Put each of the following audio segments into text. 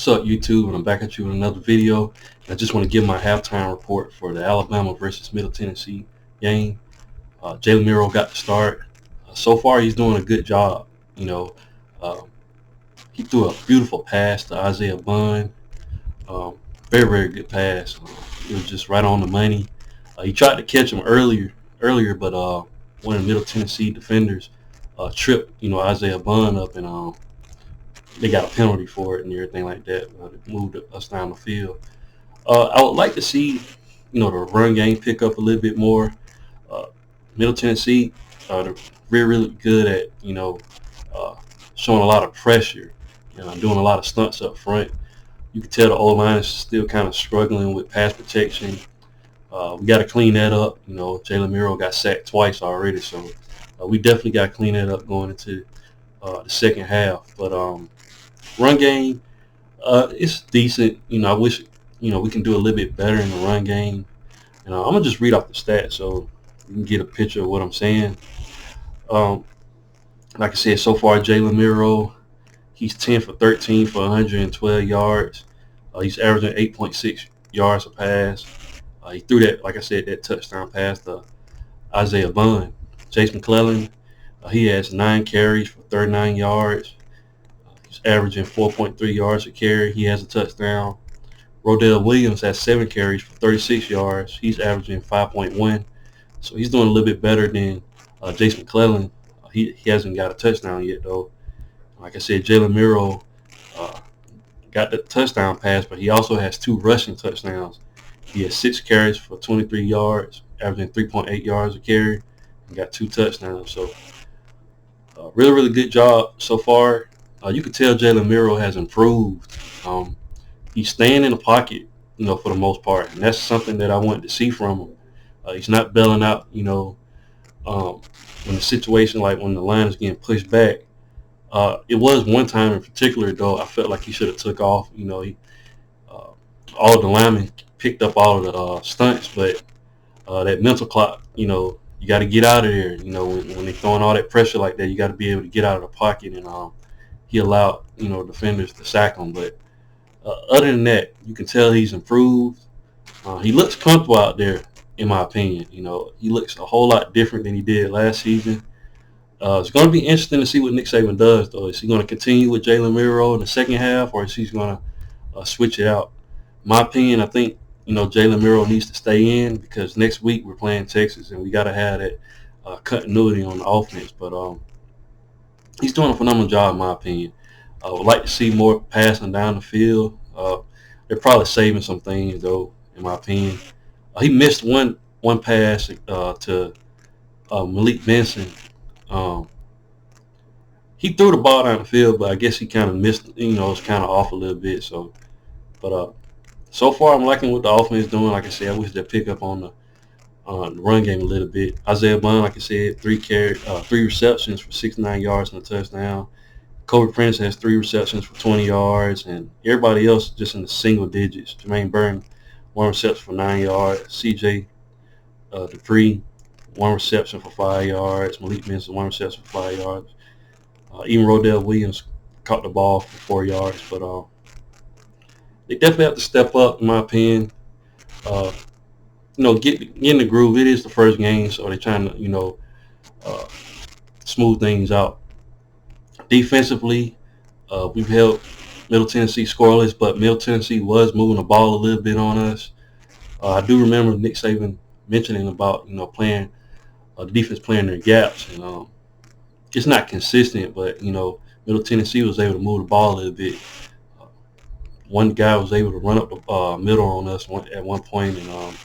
What's up, YouTube? And I'm back at you with another video. I just want to give my halftime report for the Alabama versus Middle Tennessee game. Jalen Milroe got the start. So far, he's doing a good job. You know, uh, he threw a beautiful pass to Isaiah Bond. Um, very, very good pass. It was just right on the money. He tried to catch him earlier, but one of the Middle Tennessee defenders tripped, Isaiah Bond up, and they got a penalty for it and everything like that. It moved us down the field. I would like to see, the run game pick up a little bit more. Uh, Middle Tennessee, they're really, really good at, uh, showing a lot of pressure, doing a lot of stunts up front. You can tell the O-line is still kind of struggling with pass protection. We got to clean that up. Jalen Milroe got sacked twice already, so we definitely got to clean that up going into the second half. But run game, it's decent. I wish, we can do a little bit better in the run game. And I'm going to just read off the stats so you can get a picture of what I'm saying. Um, like I said, so far, Jalen Milroe, he's 10 for 13 for 112 yards. He's averaging 8.6 yards a pass. He threw that, like I said, that touchdown pass to Isaiah Bond. Chase McClellan, he has 9 carries for 39 yards. He's averaging 4.3 yards a carry. He has a touchdown. Rodell Williams has 7 carries for 36 yards. He's averaging 5.1. So he's doing a little bit better than Chase McClellan. He hasn't got a touchdown yet, though. Like I said, Jalen Milroe got the touchdown pass, but he also has 2 rushing touchdowns. He has 6 carries for 23 yards, averaging 3.8 yards a carry, and got 2 touchdowns. So really, really good job so far. You can tell Jalen Milroe has improved. He's staying in the pocket, for the most part, and that's something that I wanted to see from him. He's not bailing out, when the situation, like when the line is getting pushed back. It was one time in particular, though, I felt like he should have took off. All of the linemen picked up all of the stunts, but that mental clock, you got to get out of there. When they're throwing all that pressure like that, you got to be able to get out of the pocket, and he allowed, defenders to sack him. But other than that, you can tell he's improved. He looks comfortable out there, in my opinion. He looks a whole lot different than he did last season. It's going to be interesting to see what Nick Saban does, though. Is he going to continue with Jalen Milroe in the second half, or is he going to switch it out? In my opinion, I think, Jalen Milroe needs to stay in because next week we're playing Texas, and we got to have that continuity on the offense. But he's doing a phenomenal job, in my opinion. I would like to see more passing down the field. They're probably saving some things, though, in my opinion. He missed one pass to Malik Benson. He threw the ball down the field, but I guess he kind of missed. It's kind of off a little bit. But so far I'm liking what the offense is doing. Like I said, I wish they'd pick up on the run game a little bit. Isaiah Bond, like I said, 3 receptions for 69 yards and a touchdown. Kobe Prince has 3 receptions for 20 yards, and everybody else just in the single digits. Jermaine Burton, 1 reception for 9 yards. C.J. Dupree, 1 reception for 5 yards. Malik Benson, 1 reception for 5 yards. Even Rodell Williams caught the ball for 4 yards. But they definitely have to step up, in my opinion. Get in the groove. It is the first game, so they're trying to, smooth things out. Defensively, we've held Middle Tennessee scoreless, but Middle Tennessee was moving the ball a little bit on us. I do remember Nick Saban mentioning about, playing the defense playing their gaps, and it's not consistent, but Middle Tennessee was able to move the ball a little bit. One guy was able to run up the middle on us at one point, and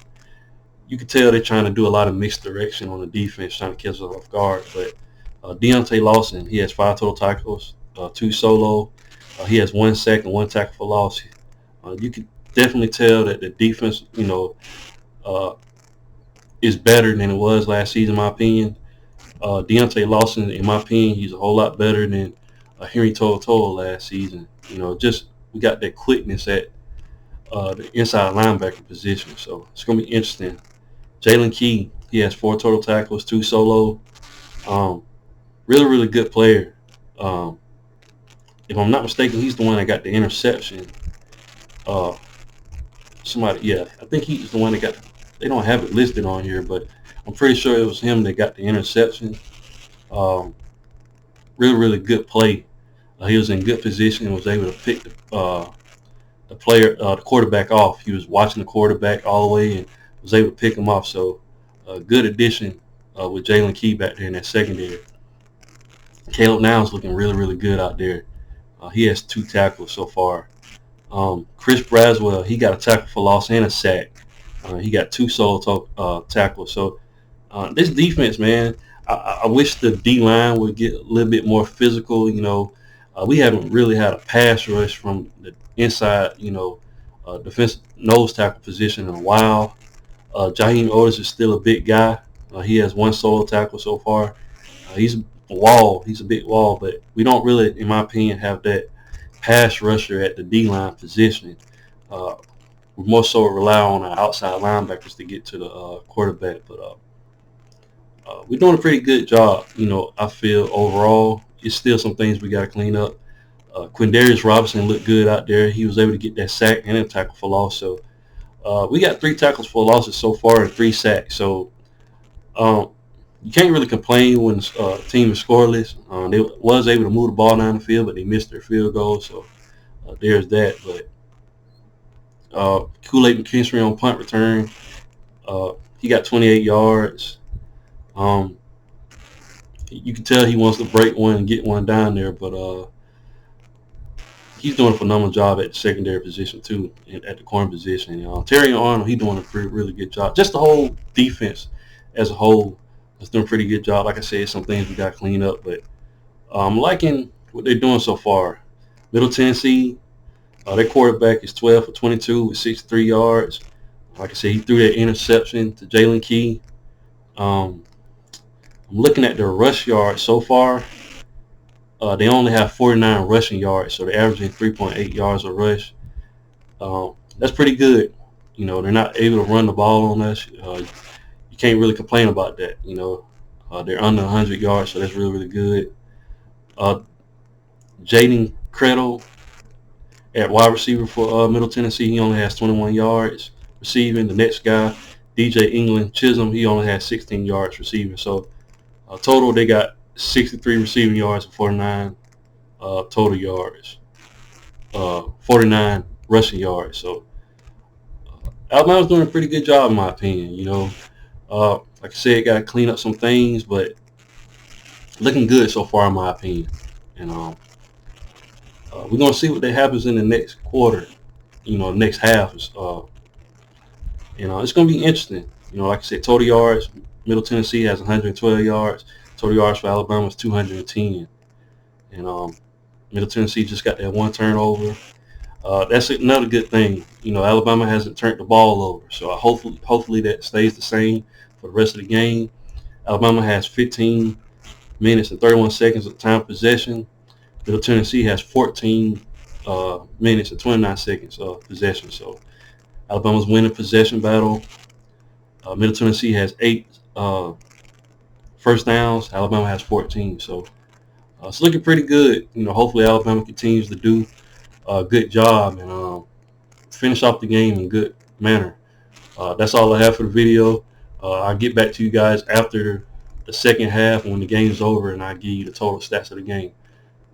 you could tell they're trying to do a lot of mixed direction on the defense, trying to catch us off guard. But Deontay Lawson, he has 5 total tackles, 2 solo. He has 1 sack and 1 tackle for loss. You can definitely tell that the defense, is better than it was last season, in my opinion. Deontay Lawson, in my opinion, he's a whole lot better than Henry To'oTo'o last season. Just we got that quickness at the inside linebacker position. So it's going to be interesting. Jalen Key, he has 4 total tackles, 2 solo. Really, really good player. If I'm not mistaken, he's the one that got the interception Uh, somebody, yeah, I think he's the one that got. They don't have it listed on here, but I'm pretty sure it was him that got the interception. Um, really good play. He was in good position and was able to pick the quarterback off. He was watching the quarterback all the way and was able to pick him off. So, a good addition with Jalen Key back there in that secondary. Caleb Now's looking really good out there. He has 2 tackles so far. Chris Braswell, he got a tackle for loss and a sack. He got 2 solo tackles. So this defense, man, I wish the D-line would get a little bit more physical. We haven't really had a pass rush from the inside, defensive nose tackle position in a while. Jaheim Otis is still a big guy. He has 1 solo tackle so far. He's a wall. He's a big wall, but we don't really, in my opinion, have that pass rusher at the D-line position. We more so rely on our outside linebackers to get to the quarterback. But we're doing a pretty good job. I feel overall. It's still some things we got to clean up. Quindarius Robinson looked good out there. He was able to get that sack and a tackle for loss. So we got 3 tackles for losses so far and 3 sacks. So you can't really complain when the team is scoreless. They was able to move the ball down the field, but they missed their field goal. So there's that. But Kool-Aid McKinstry on punt return, he got 28 yards. You can tell he wants to break one and get one down there, but he's doing a phenomenal job at the secondary position too, at the corner position. Terry Arnold, he's doing a really good job. Just the whole defense as a whole is doing a pretty good job. Like I said, some things we got to clean up, but I'm liking what they're doing so far. Middle Tennessee, their quarterback is 12 for 22 with 63 yards. Like I said, he threw that interception to Jalen Key. I'm looking at their rush yards so far. They only have 49 rushing yards, so they're averaging 3.8 yards a rush. That's pretty good. They're not able to run the ball on us. You can't really complain about that. They're under 100 yards, so that's really good. Jaden Creddle at wide receiver for Middle Tennessee, he only has 21 yards receiving. The next guy, DJ England Chisholm, he only has 16 yards receiving. So total, they got 63 receiving yards and 49 total yards, 49 rushing yards. So Alabama's doing a pretty good job, in my opinion. Like I said, got to clean up some things, but looking good so far, in my opinion. And we're going to see what that happens in the next quarter, next half. It's going to be interesting. Like I said, total yards, Middle Tennessee has 112 yards. Total yards for Alabama is 210. And Middle Tennessee just got that 1 turnover. That's another good thing. Alabama hasn't turned the ball over. So hopefully that stays the same for the rest of the game. Alabama has 15 minutes and 31 seconds of time possession. Middle Tennessee has 14 minutes and 29 seconds of possession. So Alabama's winning possession battle. Middle Tennessee has 8 first downs. Alabama has 14. So it's looking pretty good. Hopefully Alabama continues to do a good job and finish off the game in good manner. That's all I have for the video. I'll get back to you guys after the second half when the game's over, and I'll give you the total stats of the game.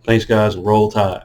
Thanks, guys, and roll Tide.